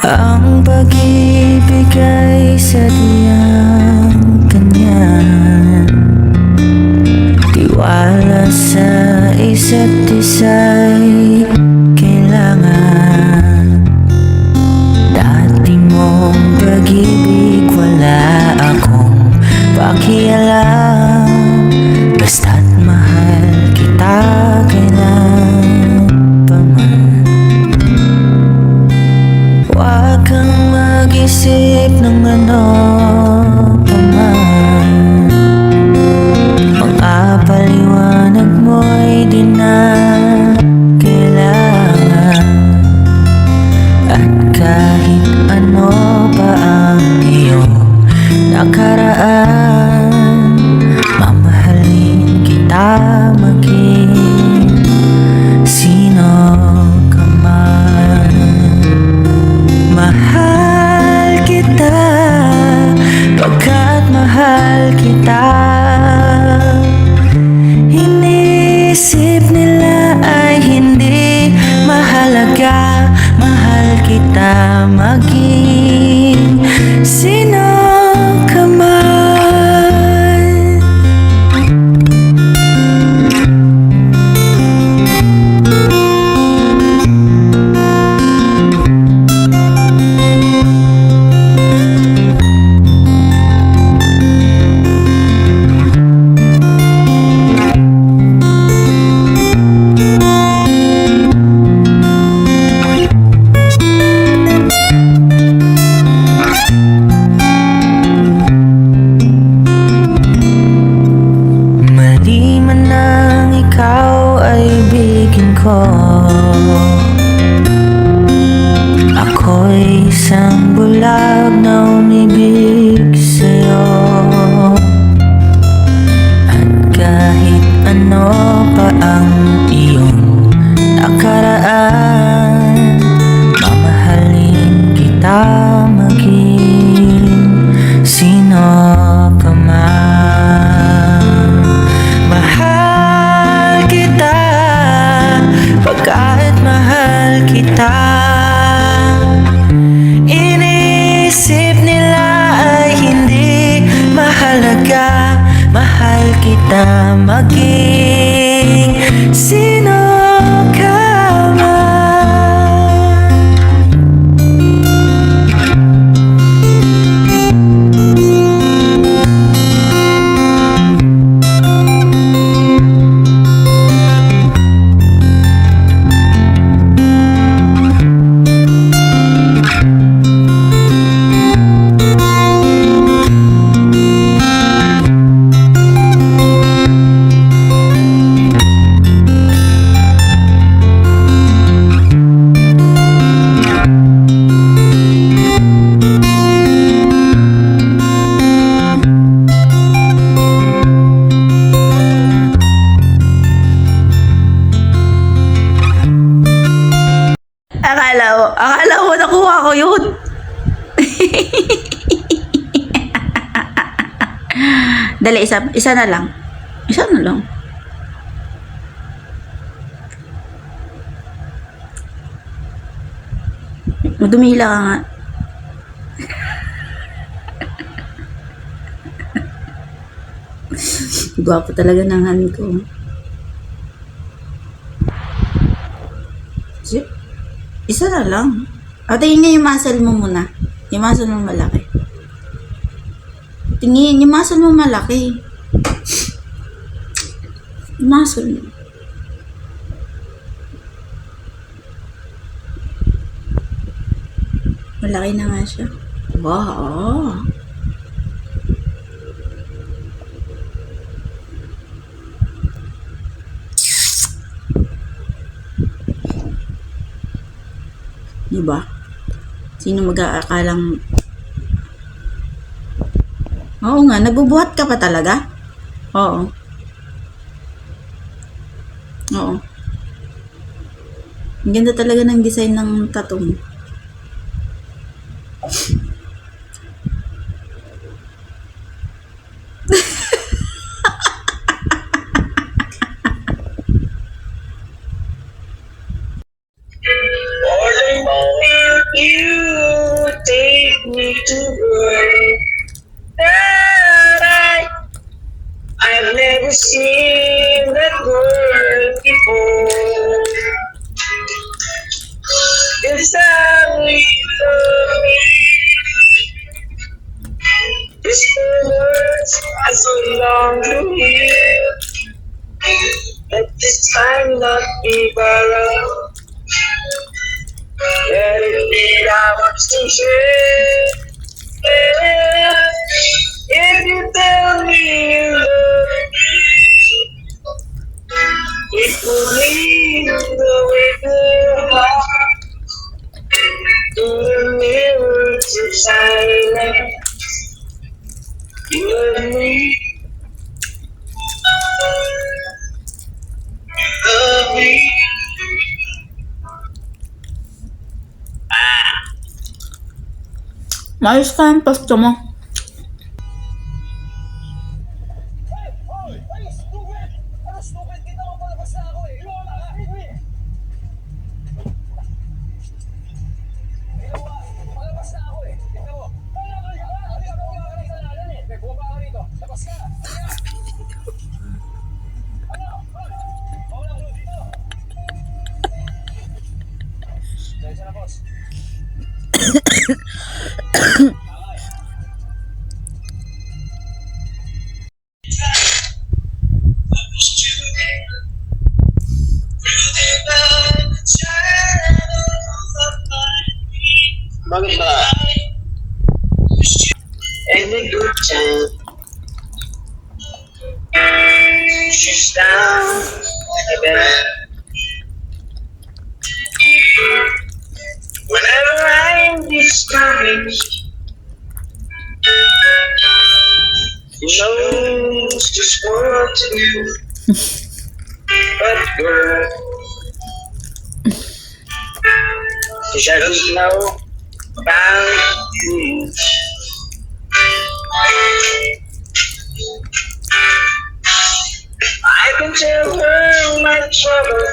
Ang pag-ibig ay sadyang ganyan, tiwala sa isa't isa'y kailangan. Dati mong pag-ibig wala akong pakialam, basta't mahal kita kailan pa man. Huwag kang mag-isip ng ano pa man, mga paliwanag mo'y di na kailangan. At kahit ano pa ang iyong nakaraan, mamahalin kita maging sino ka man. Mahal kita pagkat mahal kita. Inisip nila ay hindi mahalaga, mahal kita maging sino ka man. Mali man ang ikaw ay ibigin ko, ako'y isang bulag na umibig sa'yo. At kahit ano pa ang iyong nakaraan, mamahalin kita maging sino ka man. Mahal kita pagkat mahal kita. Inisip nila ay hindi mahalaga, mahal kita maging sino ka man. Akala mo nakuha ko yun. Dali, isa na lang. Isa na lang. Dumila ka nga. Gwapo talaga ng han ko. Isa na lang. O, tingin nga yung muscle mo muna. Yung muscle mo malaki. Tingin, yung muscle mo malaki. Yung muscle mo. Malaki na nga siya. Wow! Diba? Sino mag-aakalang... Oo nga, nagbubuhat ka pa talaga? Oo. Oo. Ang ganda talaga ng design ng tattoo mo. All I want is you. take me to work that I've never seen that word before. It's only for me. It's the words I so long to hear. Let this time not be borrowed. Let it be ours to share. If you tell me you love me, it will lead the way to heart. In the mirror to silence, you and me, love me. Maayos ka ang pasto mo. Bakit ba? Any good time, she's down the bed. Whenever I'm discouraged, she knows just what to do. But girl, she doesn't know about you. I can tell her my trouble.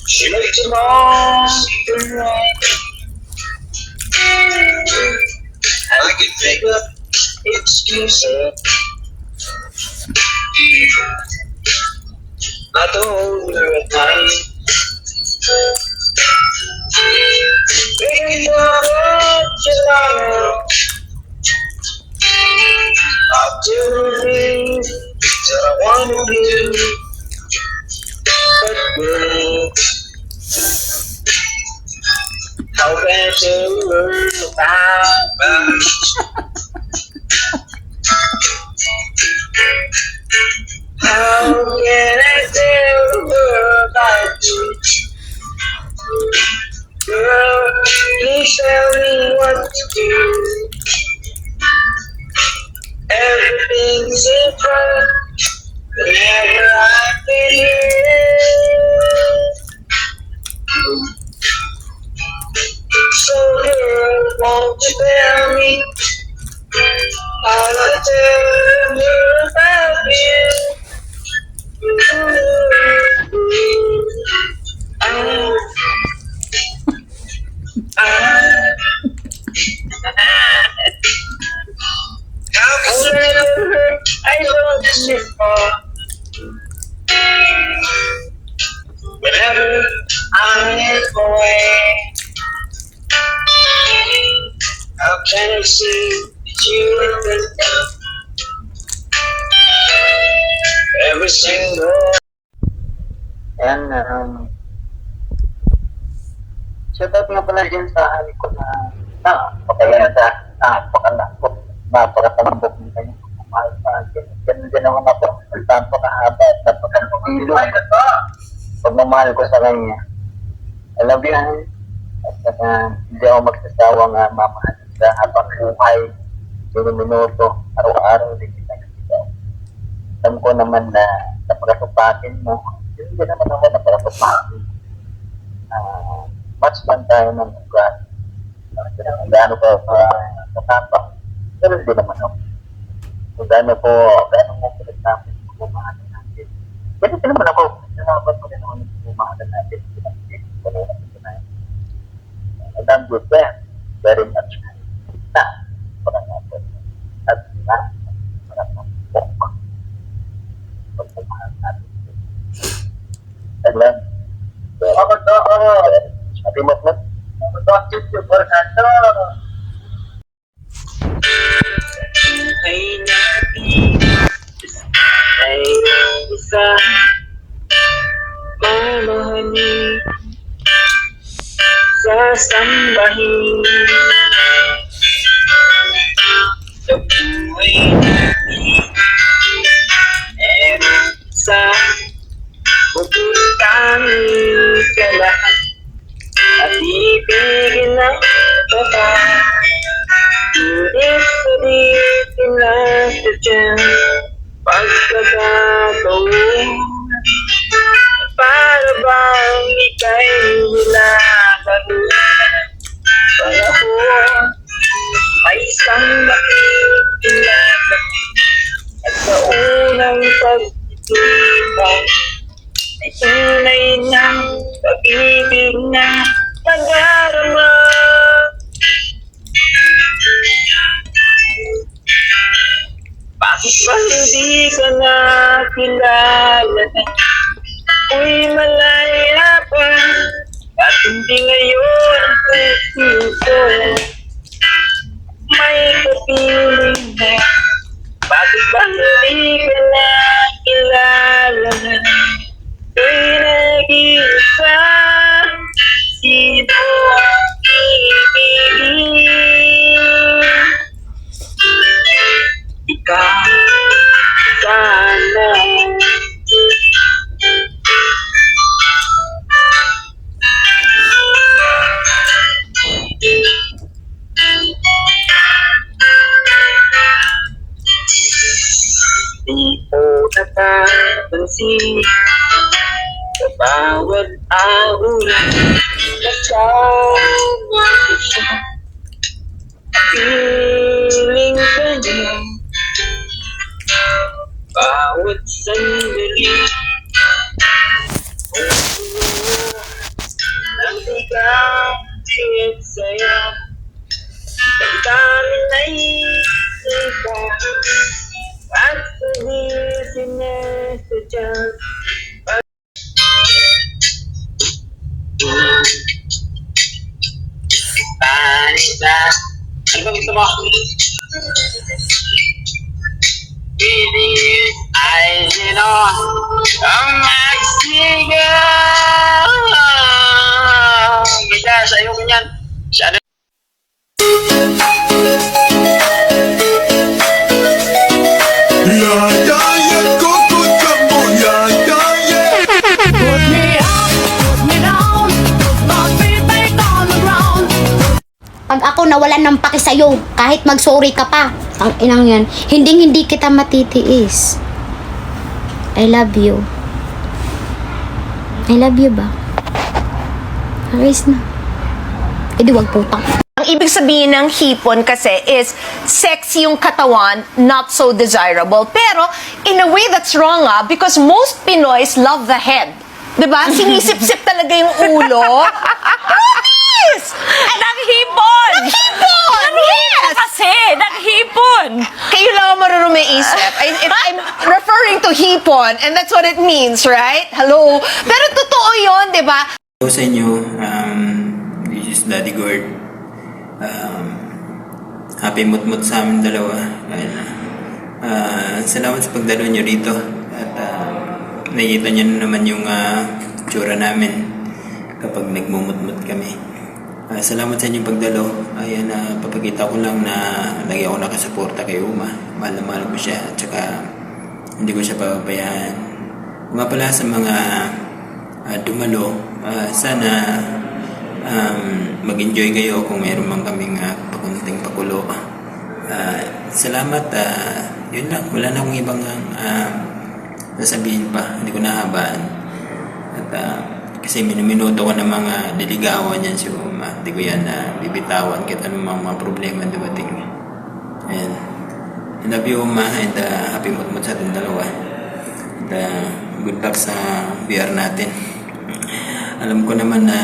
She makes it all seem right. I can pick up excuses. Not to hold her at night. Making love just like I'll do the things that I want to do. But girl, how can you learn about me? How can I tell her about you? Girl, please tell me what to do. Everything's in front whenever I've been here. So girl, won't you tell me how to tell her about you? I know this before. Whenever I'm away, how can I see that you are with every single? Ayan, shout out nga pala dyan sa hari ko na napakaganda, napakatalambok ng kanyang kumahal sa akin. Ganun din naman ako, napakahaba at napakaganda pagmamahal ko sa kanya. I love you, Han. At hindi ako magsasawang mamahalin sa habang buhay, minuto, araw-araw din kita nasigaw. Alam ko naman na napakasupakin mo, hindi naman ako napakasupakin. Match man tayo ng ugat. Kung gaano ko katapa, pero hindi naman ako. Kung gaano mo pinagtapos kung bumahalan natin. Pwede din naman ako, nanabat ko din naman kung bumahalan natin. nandun din. Very much na. Parang natin. At na. Parang natin. Pagpapahal natin. Alam. Ako to. Sabi mo po. Ako to. Yung Fernando. Ay natin ay isa mamahalin sa sambahin sa buhay natin meron sa puputangin ka lahat at ibigin ng baba. Ngunit sulitin lang sa dyan pagkakataon para bang ika'y nilalaro. Panahon ay isang makikinabang at sa unang pagtitibay ay tunay ng pag-ibig na pag-arama. Bakit ba hindi ka na kilala? Uy, malaya pa. At hindi ngayon ang puso may kapiling na. Bakit ba hindi ka na kilala? Uy, nag-iisa. Sino ang ibigin? Ikaw sana. Di ko napapansin sa bawat aura kasama ko siya. Piling ka niya bawat sandali. Ang bigang at saya ang dami na isipa at sabi sinasadya. Panita, ano ba gusto mo? Pilis ay sino ang magsigaw. Ganda, sa'yo ko niyan. Siya Put me up, put me down, put my feet back on the ground. Pag ako nawalan ng paki sa'yo, kahit mag-sorry ka pa, ang inang yan, hindi kita matitiis. I love you. I love you ba? Aris na. Eh di wag putang. Ang ibig sabihin ng hipon kasi is sexy yung katawan, not so desirable. Pero in a way that's wrong because most Pinoys love the head. Diba? Sinisip-sip talaga yung ulo. Yes! Naghipon! Naghipon! Yes! Kasi, naghipon! Kayo lang ang marunong may isip. I'm referring to hipon and that's what it means, right? Hello? Pero totoo yun, diba? Hello sa inyo, this is Daddy Gord. Happy mut-mut sa amin dalawa. Salamat sa pagdalo nyo rito. At nakikita nyo na naman yung tsura namin kapag nagmumut-mut kami. Salamat sa inyong pagdalo. Ayan, papakita ko lang na lagi ako nakasuporta kay Uma. Mahal na mahal ko siya. At saka hindi ko siya papabayaan. Nga pala sa mga dumalo, sana mag-enjoy kayo kung mayroon man kaming pakunting pakulo. Salamat. Yun lang. Wala na akong ibang sasabihin pa. Hindi ko nahabaan. At kasi minuto ko ng mga diligawan yan si Uma. Hindi ko yan bibitawan kahit anong mga problema dumating. Ayan. I love you, Uma, and happy mut-mut sa ating dalawa. And good luck sa VR natin. Alam ko naman na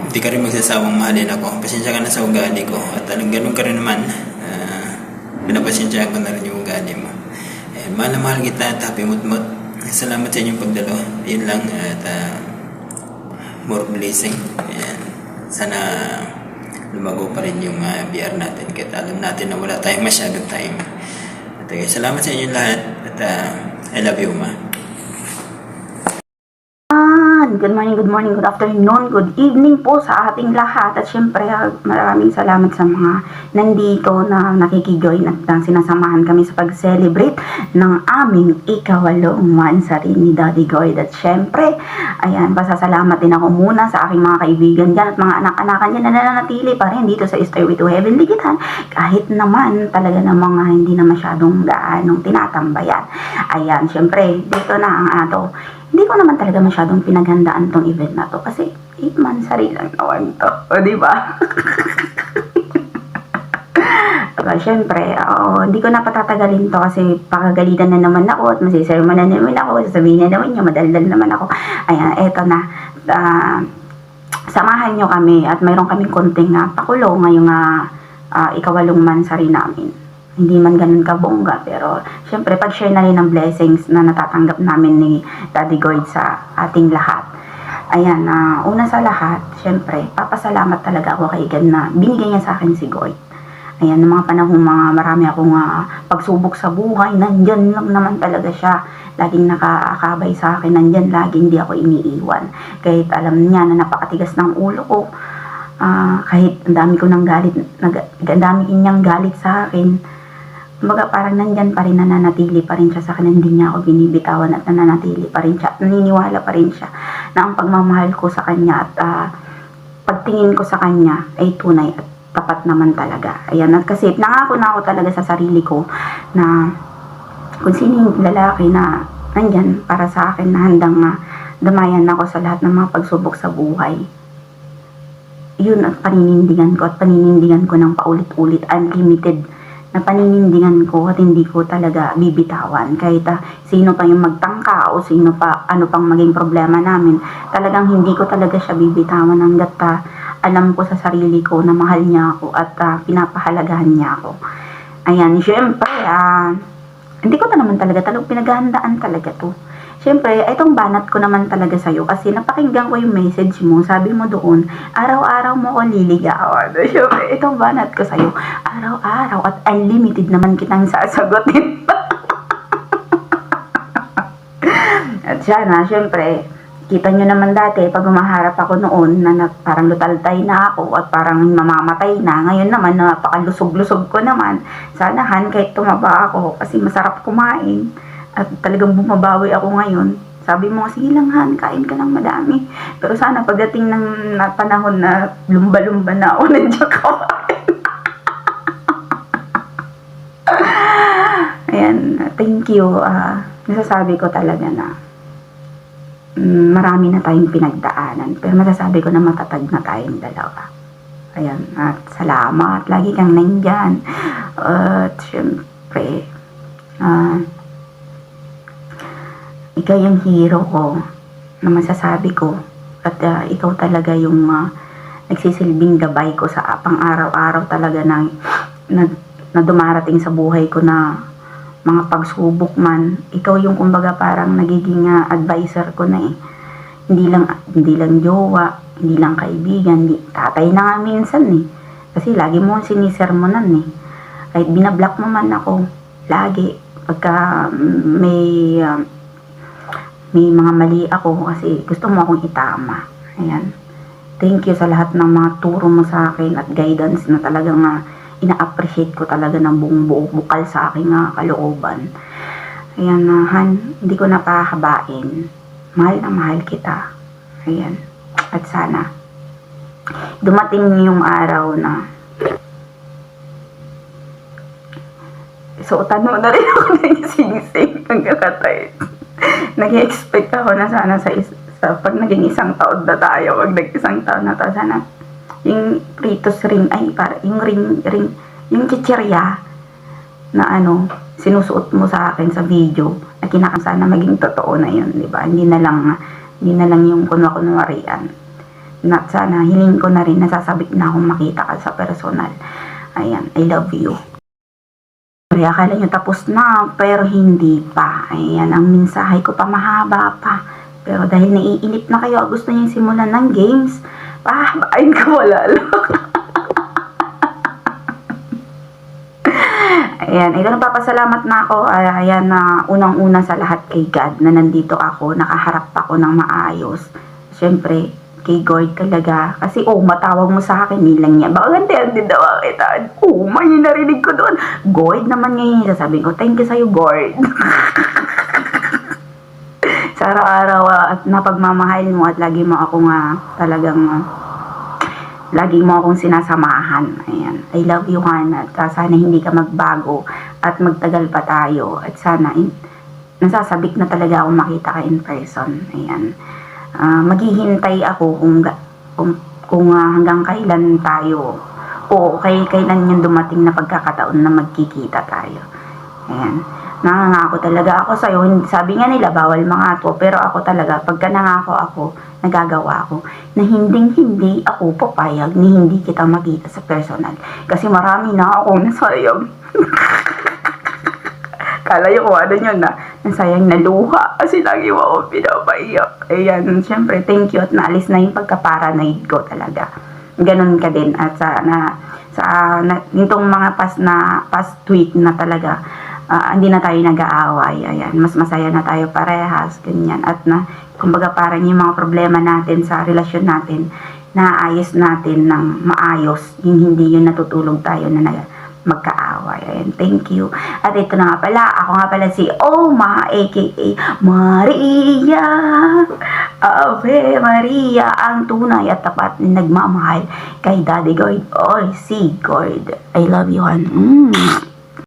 hindi ka rin magsasawang mahalin ako. Pasensya ka na sa ugali ko. At ganun ka rin naman. Pinapasensyahan ko na rin yung ugali mo. Mahal na mahal kita at happy mut-mut. Salamat sa inyong pagdalo. Yun lang. At more blessing. Ayan. Sana lumago pa rin yung BR natin. Kahit alam natin na wala tayong masyadong time. At salamat sa inyong lahat. At I love you, ma. Good morning, good afternoon, good evening po sa ating lahat. At syempre, maraming salamat sa mga nandito na nakikijoin at sinasamahan kami sa pag-celebrate ng aming ikawalong mansari ni Daddy Goyd. At syempre, ayan, pasasalamat din ako muna sa aking mga kaibigan dyan at mga anak-anakan dyan na nananatili pa rin dito sa Stairway to Heaven Ligitan. Kahit naman talaga ng mga hindi na masyadong gaanong tinatambayan. Ayan, syempre, dito na ang ato. Hindi ko naman talaga masyadong pinaghandaan tong event na to kasi 8 months lang naman to. O, diba? Siyempre, hindi ko na patatagalin to kasi pakagalitan na naman ako at masisermonan na naman ako, sasabihin na naman niya, madaldal naman ako. Ayan, eto na. Samahan nyo kami at mayroon kaming konting pakulo ngayong ikawalong mansari namin. Hindi man ganun kabongga, pero syempre pag-share na rin ng blessings na natatanggap namin ni Daddy Goyd sa ating lahat. Ayan, una sa lahat, syempre, papasalamat talaga ako kay God na binigay niya sa akin si Goyd. Ayan, ng mga panahong marami akong pagsubok sa buhay, nandyan lang naman talaga siya. Laging nakakabay sa akin, nandyan lagi, hindi ako iniiwan. Kahit alam niya na napakatigas ng ulo ko, kahit ang dami ko ng galit, ang dami niyang galit sa akin, kumbaga parang nandyan pa rin, nananatili pa rin siya sa akin, hindi niya ako binibitawan at nananatili pa rin siya, naniniwala pa rin siya na ang pagmamahal ko sa kanya at pagtingin ko sa kanya ay tunay at tapat naman talaga. Ayan, at kasi nangako na ako talaga sa sarili ko na kung sino yung lalaki na nandyan para sa akin na handang damayan ako sa lahat ng mga pagsubok sa buhay, yun at paninindigan ko ng paulit-ulit, unlimited na paninindigan ko at hindi ko talaga bibitawan. Kahit sino pa yung magtangka o sino pa, ano pang maging problema namin, talagang hindi ko talaga siya bibitawan hanggat alam ko sa sarili ko na mahal niya ako at pinapahalagahan niya ako. Ayan, syempre, hindi ko na naman talaga pinaghahandaan talaga to. Syempre, itong banat ko naman talaga sa'yo kasi napakinggan ko yung message mo. Sabi mo doon, araw-araw mo ko liligawan. Syempre, itong banat ko sa'yo, araw-araw at unlimited naman kitang sasagutin. At sana, syempre, kita nyo naman dati, pag umaharap ako noon, na parang lutaltay na ako at parang mamamatay na. Ngayon naman, napakalusog-lusog ko naman. Sanahan, kahit tumaba ako kasi masarap kumain. At talagang bumabawi ako ngayon. Sabi mo, sige lang Han, kain ka ng madami. Pero sana pagdating ng panahon na lumba-lumba na ako, nandiyan ka. Ayan, thank you. Nasasabi ko talaga na marami na tayong pinagdaanan. Pero masasabi ko na matatag na tayong dalawa. Ayan, at salamat. Lagi kang nandyan. At syempre, ikaw yung hero ko na masasabi ko at ikaw talaga yung nagsisilbing gabay ko sa pang-araw-araw talaga na dumarating sa buhay ko na mga pagsubok man. Ikaw yung kumbaga parang nagiging advisor ko na hindi lang jowa, hindi lang kaibigan, tatay na nga minsan kasi lagi mo sinisermonan kahit binablock mo man ako lagi pagka may mga mali ako kasi gusto mo akong itama. Ayan. Thank you sa lahat ng mga turo mo sa akin at guidance na talagang ina-appreciate ko talaga ng buong buo bukal sa aking kalooban. Ayan, Han, hindi ko napahabain. Mahal na mahal kita. Ayan. At sana dumating yung araw na suotan mo na rin ako ng sing-sing hanggang katay. Nag-expect ako na sana sa pag naging 1 taon na tayo, pag nag-1 taon na tayo, sana yung Pritos ring, yung ring, yung chichirya na sinusuot mo sa akin sa video, na kinakasana maging totoo na yun, di ba? Hindi na lang yung kunwarian. na sana hiling ko na rin, nasasabik na akong makita ka sa personal. Ayan, I love you. Kaya akala nyo tapos na, pero hindi pa. Ayan, ang mensahe ko pa mahaba pa. Pero dahil naiinip na kayo, gusto nyo simulan ng games, pahabain ko lalo. Ayan, ito nagpapasalamat na ako. Ayan, na unang-una sa lahat kay God na nandito ako, nakaharap ako ng maayos. Siyempre, kay God talaga. Kasi, matawag mo sa akin, nilang niya. Baka gantihan din daw kita. May narinig ko doon. God naman ngayon. Sasabihin ko, thank you sa'yo, God. Sa araw-araw at napagmamahal mo at lagi mo akong talagang lagi mo akong sinasamahan. Ayan. I love you, Han. At sana hindi ka magbago at magtagal pa tayo. At sana nasasabik na talaga akong makita ka in person. Ayan. Maghihintay ako kung hanggang kailan tayo o kailan yung dumating na pagkakataon na magkikita tayo. Ayan. Nangangako talaga ako sa'yo. Sabi nga nila, bawal mga to. Pero ako talaga, pagka nangako ako, nagagawa ako, na hindi ako papayag ni hindi kita makita sa personal. Kasi marami na akong nasayang. Kala yung ano nyo na, nasayang na luha. Kasi lagi mo ako pinapaiyak. Ayan, syempre, thank you. At naalis na yung pagka-paranoid ko talaga. Ganon ka din. At nitong mga past week na talaga, hindi na tayo nag-aaway. Ayan, mas masaya na tayo parehas, ganyan. At kumbaga parang yung mga problema natin sa relasyon natin, naayos natin ng maayos, yung hindi yun natutulog tayo na magkaaway. Ayan, thank you. At ito na nga pala, ako nga pala si Oma, aka Maria. Ave Maria, ang tunay at tapat na nagmamahal kay Daddy God or si God. I love you, Han.